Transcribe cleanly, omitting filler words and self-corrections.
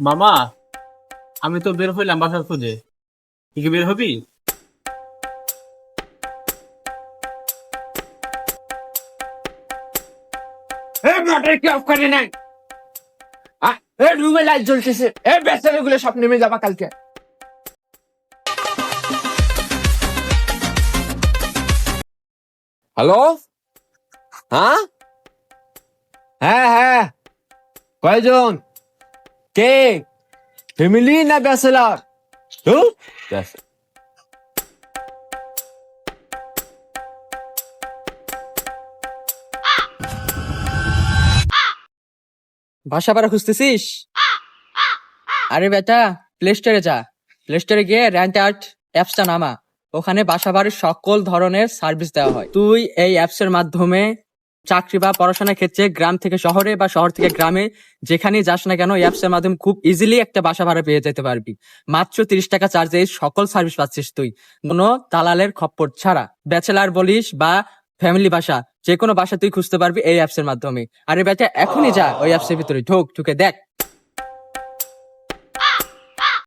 মামা, আমি তো বের হইলাম বাসার খোঁজে। তুই কি বের হবি? মোটর কি অফ করে নাই? রুমে লাইট জ্বলতেছে, বেচারা গুলো সব নেমে যাবা কালকে। হ্যালো, হ্যাঁ হ্যাঁ হ্যাঁ, কয়জন? কে? ফ্যামিলি না ব্যাচেলার? বাসা ভাড়া খুঁজতেছিস? আরে বেটা, প্লে স্টোরে যা। প্লে স্টোরে গিয়ে র্যান্ট আর্ট অ্যাপসটা নামা। ওখানে বাসা বাড়ির সকল ধরনের সার্ভিস দেওয়া হয়। তুই এই অ্যাপস এর মাধ্যমে চাকরি বা পড়াশোনার ক্ষেত্রে গ্রাম থেকে শহরে বা শহর থেকে গ্রামে যেখানেই যাস না কেন, এই অ্যাপস এর মাধ্যমে খুব ইজিলি একটা বাসা ভাড়া পেয়ে যেতে পারবি। মাত্র 30 টাকা চার্জে এই সকল সার্ভিস পাচ্ছিস তুই, কোনো দালালের খপ্পর ছাড়া। ব্যাচেলার বলিস বা ফ্যামিলি বাসা, যে কোনো বাসা তুই খুঁজতে পারবি এই অ্যাপস এর মাধ্যমে। আরে বেটা, এখনই যা ওই অ্যাপস এর ভিতরে ঢুকে দেখ।